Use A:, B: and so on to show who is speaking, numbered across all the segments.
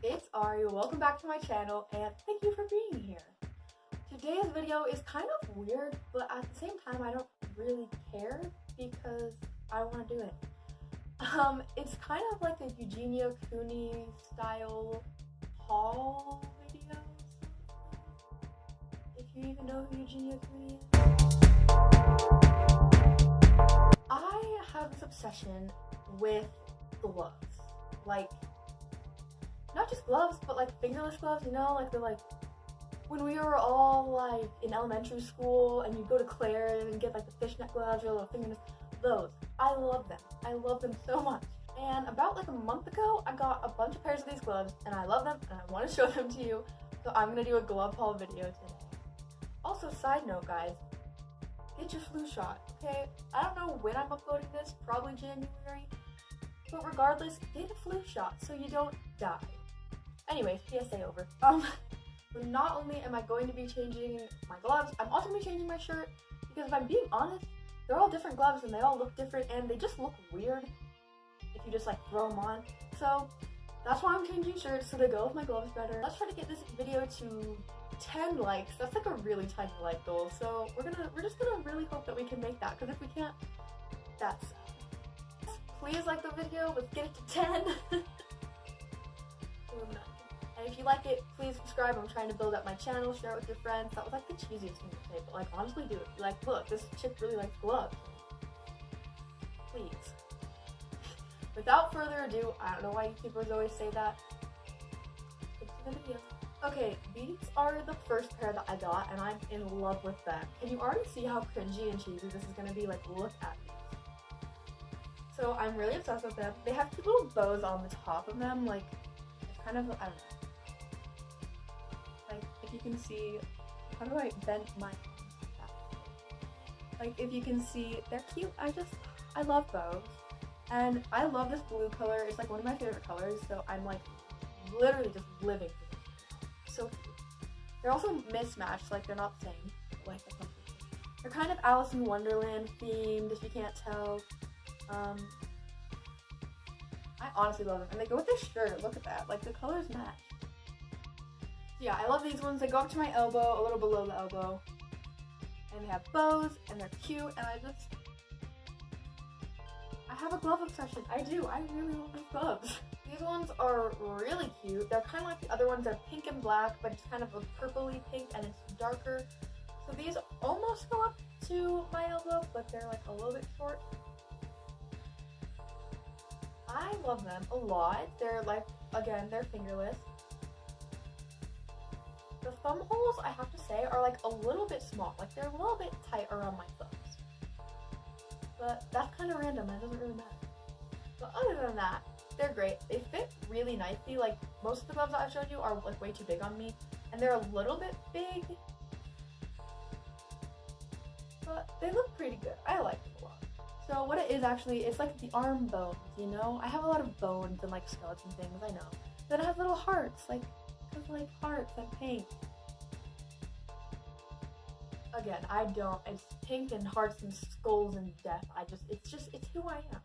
A: it's Ari, welcome back to my channel, and thank you for being here. Today's video is kind of weird, but at the same time I don't really care because I want to do it. It's kind of like a Eugenia Cooney style haul video. If you even know who Eugenia Cooney is. I have this obsession with gloves. Like, not just gloves, but like fingerless gloves, you know, like they're like when we were all like in elementary school and you go to Claire's and get like the fishnet gloves or little fingerless, those. I love them. I love them so much. And about like a month ago, I got a bunch of pairs of these gloves and I love them and I want to show them to you. So I'm gonna do a glove haul video today. Also, side note guys, get your flu shot, okay? I don't know when I'm uploading this, probably January. But regardless, get a flu shot so you don't die. Anyways, PSA over. But not only am I going to be changing my gloves, I'm also going to be changing my shirt because if I'm being honest, they're all different gloves and they all look different and they just look weird if you just like throw them on. So that's why I'm changing shirts so they go with my gloves better. Let's try to get this video to 10 likes. That's like a really tiny like goal. So we're just gonna really hope that we can make that because if we can't, that's sad. Please like the video. Let's get it to 10. And if you like it, please subscribe. I'm trying to build up my channel, share it with your friends. That was like the cheesiest thing to say, but like honestly do it. Be like, look, this chick really likes gloves. Please. Without further ado, I don't know why YouTubers always say that. Get to the video. Okay, these are the first pair that I got, and I'm in love with them. Can you already see how cringy and cheesy this is gonna be? Like, look at these. So I'm really obsessed with them. They have two little bows on the top of them, like, it's kind of, I don't know. Like, if you can see, how do I bend my arms? Like, if you can see, they're cute. I love bows. And I love this blue color. It's like one of my favorite colors, so I'm like literally just living for this. So cute. They're also mismatched, like they're not the same. Like, they're kind of Alice in Wonderland themed, if you can't tell. I honestly love them. And they go with this shirt, look at that. Like, the colors match. Yeah, I love these ones. They go up to my elbow, a little below the elbow. And they have bows, and they're cute, and I have a glove obsession. I do. I really love these gloves. These ones are really cute. They're kind of like the other ones. They're pink and black, but it's kind of a purpley pink, and it's darker. So these almost go up to my elbow, but they're like a little bit short. I love them a lot. They're like, again, they're fingerless. The thumb holes, I have to say, are like a little bit small. Like, they're a little bit tight around my thumbs. But that's kind of random. It doesn't really matter. But other than that, they're great. They fit really nicely. Like, most of the gloves that I've showed you are like way too big on me. And they're a little bit big. But they look pretty good. I like them a lot. So what it is actually, it's like the arm bones, you know? I have a lot of bones and like skeleton things, I know. Then I have little hearts, like hearts and pink. Again, it's pink and hearts and skulls and death. It's who I am.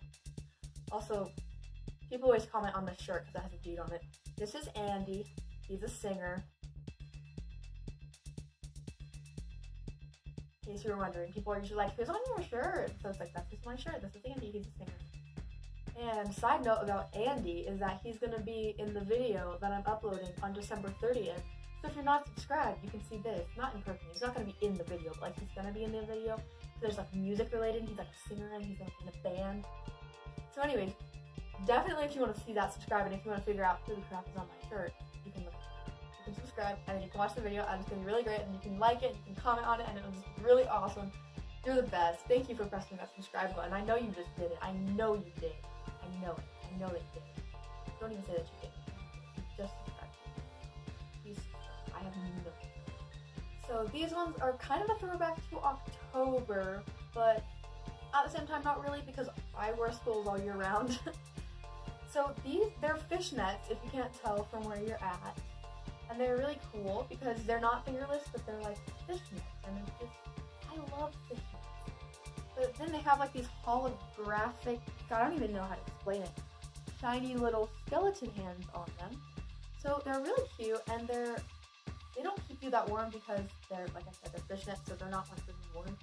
A: Also, people always comment on this shirt because it has a dude on it. This is Andy. He's a singer. In case you were wondering, people are usually like, who's on your shirt? So it's like, that's just my shirt. This is Andy. He's a singer. And side note about Andy is that he's going to be in the video that I'm uploading on December 30th. So if you're not subscribed, you can see this. Not in person. He's not going to be in the video, but like he's going to be in the video. So there's like music related. He's like a singer and he's like in a band. So anyways, definitely if you want to see that, subscribe. And if you want to figure out who the crap is on my shirt, you can subscribe and then you can watch the video and it's going to be really great and you can like it, you can comment on it, and it was really awesome. You're the best. Thank you for pressing that subscribe button. I know you just did it. I know you did. I know it. I know that you did it. Don't even say that you did. Just subscribe. Please subscribe. I have no. So these ones are kind of a throwback to October, but at the same time not really because I wear schools all year round. So they're fishnets, if you can't tell from where you're at. And they're really cool because they're not fingerless, but they're like fishnets. And I love fishnets. But then they have like these holographic, I don't even know how to explain it, shiny little skeleton hands on them. So they're really cute, and they don't keep you that warm because they're, like I said, they're fishnet, so they're not like really warm.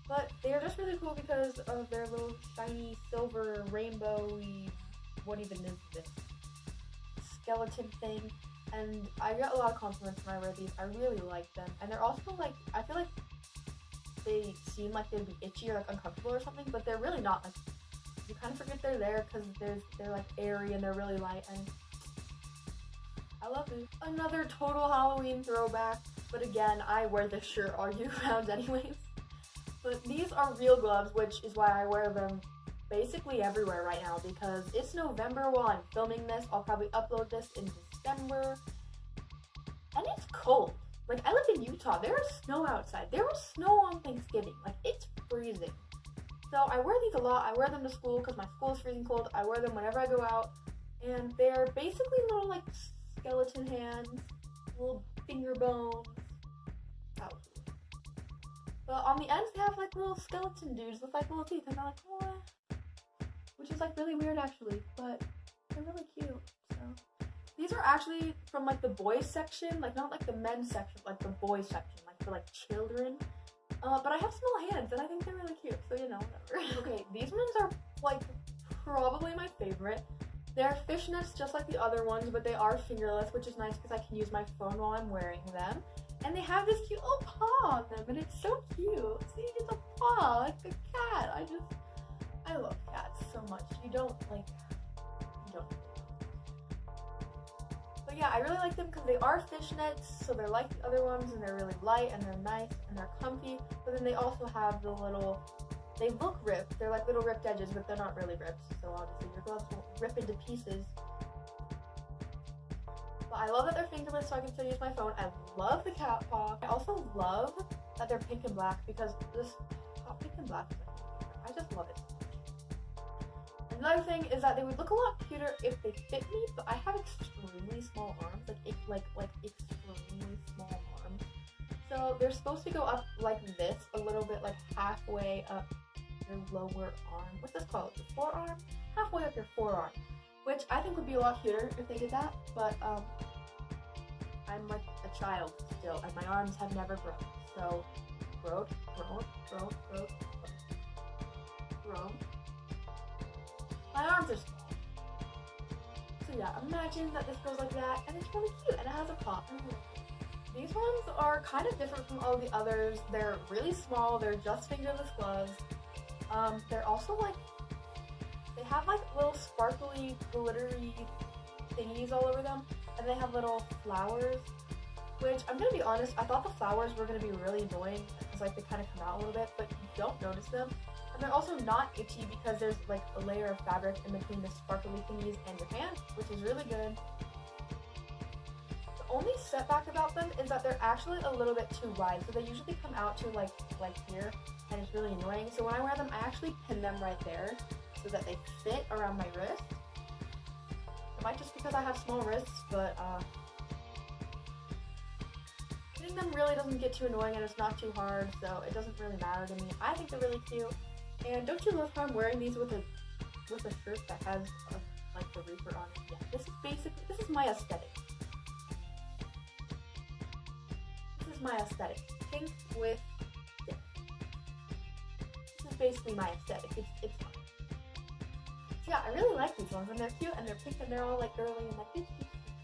A: But they're just really cool because of their little shiny silver rainbowy, what even is this, skeleton thing. And I get a lot of compliments when I wear these. I really like them, and they're also like, I feel like they seem like they'd be itchy or like uncomfortable or something, but they're really not. Like, you kind of forget they're there because they're like airy and they're really light, and I love it. Another total Halloween throwback, but again, I wear this shirt all year round anyways. But these are real gloves, which is why I wear them basically everywhere right now, because it's November while I'm filming this. I'll probably upload this in December, and it's cold. Like, I live in Utah. There is snow outside. There was snow on Thanksgiving. Like, it's freezing. So I wear these a lot. I wear them to school because my school is freezing cold. I wear them whenever I go out, and they're basically little, like, skeleton hands, little finger bones. Ouch. But on the ends, they have, like, little skeleton dudes with, like, little teeth, and they're like, oh, which is, like, really weird, actually, but they're really cute, so. These are actually from, like, the boys section, like, not, like, the men's section, like, the boys section, like, for, like, children. But I have small hands, and I think they're really cute, so, you know, whatever. Okay, these ones are, like, probably my favorite. They're fishnets just like the other ones, but they are fingerless, which is nice because I can use my phone while I'm wearing them. And they have this cute little paw on them, and it's so cute. See, it's a paw, like a cat. I love cats so much. You don't. But yeah, I really like them because they are fishnets, so they're like the other ones, and they're really light, and they're nice, and they're comfy. But then they also have the little, they look ripped. They're like little ripped edges, but they're not really ripped. So obviously your gloves won't rip into pieces. But I love that they're fingerless, so I can still use my phone. I love the cat paw. I also love that they're pink and black because this pink and black is like, I just love it. Another thing is that they would look a lot cuter if they fit me, but I have extremely small arms, like extremely small arms. So they're supposed to go up like this, a little bit, like halfway up your lower arm. What's this called? Your forearm? Halfway up your forearm, which I think would be a lot cuter if they did that. But I'm like a child still, and my arms have never grown. So grown. My arms are small. So yeah, imagine that this goes like that, and it's really cute, and it has a pop. These ones are kind of different from all the others. They're really small, they're just fingerless gloves. They're also like, they have like little sparkly, glittery thingies all over them, and they have little flowers, which I'm gonna be honest, I thought the flowers were gonna be really annoying, because like they kind of come out a little bit, but you don't notice them. And they're also not itchy because there's like a layer of fabric in between the sparkly thingies and your hand, which is really good. The only setback about them is that they're actually a little bit too wide, so they usually come out to like here, and it's really annoying. So when I wear them, I actually pin them right there so that they fit around my wrist. It might just because I have small wrists, but pinning them really doesn't get too annoying, and it's not too hard, so it doesn't really matter to me. I think they're really cute. And don't you love how I'm wearing these with a shirt that has like the Reaper on it? Yeah, this is my aesthetic. This is my aesthetic. Pink with death. This is basically my aesthetic. It's fun. So yeah, I really like these ones, and they're cute, and they're pink, and they're all like girly and like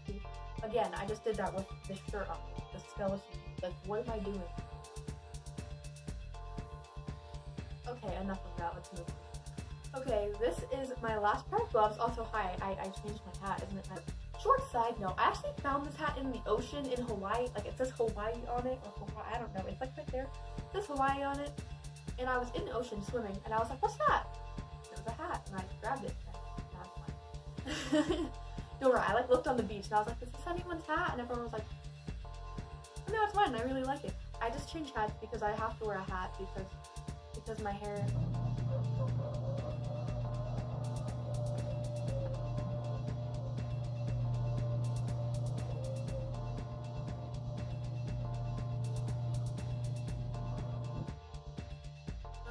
A: cute. Again, I just did that with the shirt on, the skeleton. Like, what am I doing? Okay, enough of that, let's move on. Okay, this is my last pair of gloves. Also, hi, I changed my hat, isn't it nice? Short side note, I actually found this hat in the ocean in Hawaii. Like, it says Hawaii on it, or Hawaii, I don't know, it's like right there. It says Hawaii on it, and I was in the ocean swimming, and I was like, what's that? It was a hat, and I grabbed it, and now it's mine. Don't worry, I like looked on the beach, and I was like, is this anyone's hat? And everyone was like, oh, no, it's mine, and I really like it. I just changed hats because I have to wear a hat because my hair.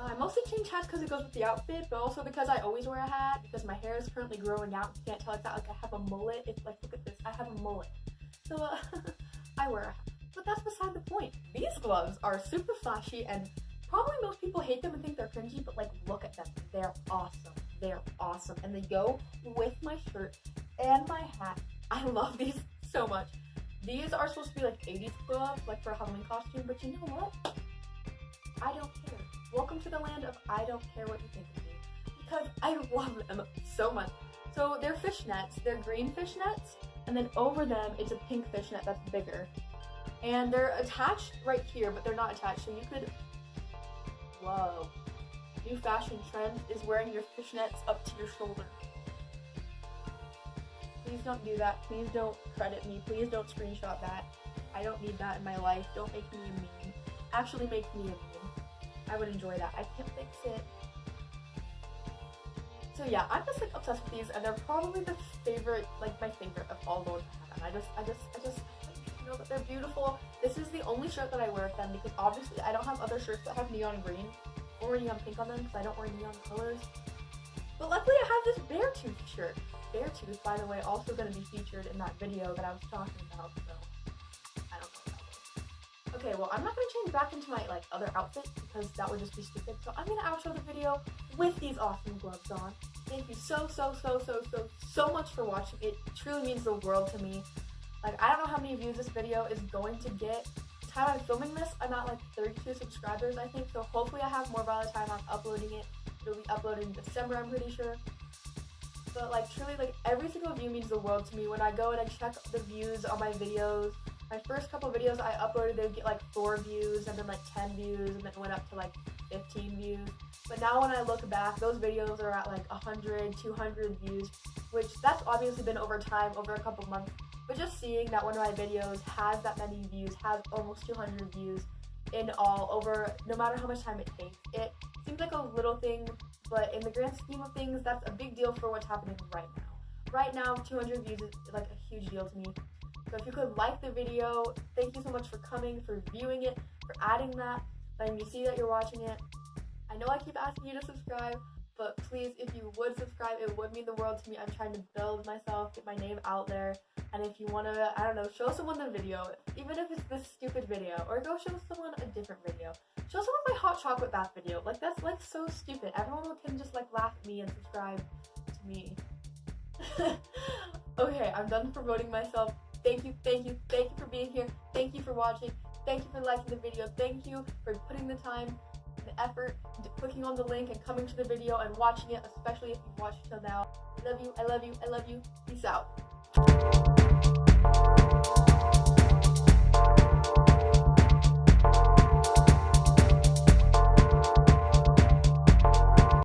A: I mostly change hats because it goes with the outfit, but also because I always wear a hat because my hair is currently growing out. You can't tell it's not like I have a mullet. It's like, look at this, I have a mullet. So I wear a hat. But that's beside the point. These gloves are super flashy and probably most people hate them and think they're cringy, but like look at them. They're awesome. They're awesome. And they go with my shirt and my hat. I love these so much. These are supposed to be like 80s gloves, like for a Halloween costume, but you know what? I don't care. Welcome to the land of I don't care what you think of me. Because I love them so much. So they're fishnets, they're green fishnets, and then over them it's a pink fishnet that's bigger. And they're attached right here, but they're not attached, so you could, whoa. New fashion trend is wearing your fishnets up to your shoulder. Please don't do that. Please don't credit me. Please don't screenshot that. I don't need that in my life. Don't make me a meme. Actually make me a meme. I would enjoy that. I can't fix it. So yeah, I'm just like obsessed with these, and they're probably the favorite, like my favorite of all the ones I have. I just you know that they're beautiful. This is the only shirt that I wear with them because obviously I don't have other shirts that have neon green or neon pink on them because I don't wear neon colors. But luckily I have this Beartooth shirt. Beartooth, by the way, also going to be featured in that video that I was talking about, so I don't know what that was. Okay, well, I'm not going to change back into my, like, other outfit because that would just be stupid, so I'm going to outro the video with these awesome gloves on. Thank you so much for watching. It truly means the world to me. Like, I don't know how many views this video is going to get. The time I'm filming this, I'm at, like, 32 subscribers, I think, so hopefully I have more by the time I'm uploading it. It'll be uploaded in December, I'm pretty sure. But like truly, like every single view means the world to me. When I go and I check the views on my videos, my first couple videos I uploaded, they would get like 4 views and then like 10 views and then it went up to like 15 views. But now when I look back, those videos are at like 100, 200 views, which that's obviously been over time, over a couple months. But just seeing that one of my videos has that many views, has almost 200 views in all over, no matter how much time it takes. It seems like a little thing, but in the grand scheme of things, that's a big deal for what's happening right now. Right now, 200 views is like a huge deal to me. So if you could like the video, thank you so much for coming, for viewing it, for adding that, letting me see that you're watching it. I know I keep asking you to subscribe, but please, if you would subscribe, it would mean the world to me. I'm trying to build myself, get my name out there, and if you want to, I don't know, show someone the video, even if it's this stupid video, or go show someone a different video. Show someone my hot chocolate bath video. Like, that's like so stupid. Everyone can just like laugh at me and subscribe to me. Okay, I'm done promoting myself. Thank you for being here. Thank you for watching. Thank you for liking the video. Thank you for putting the time, the effort, into clicking on the link and coming to the video and watching it, especially if you've watched till now. I love you. Peace out.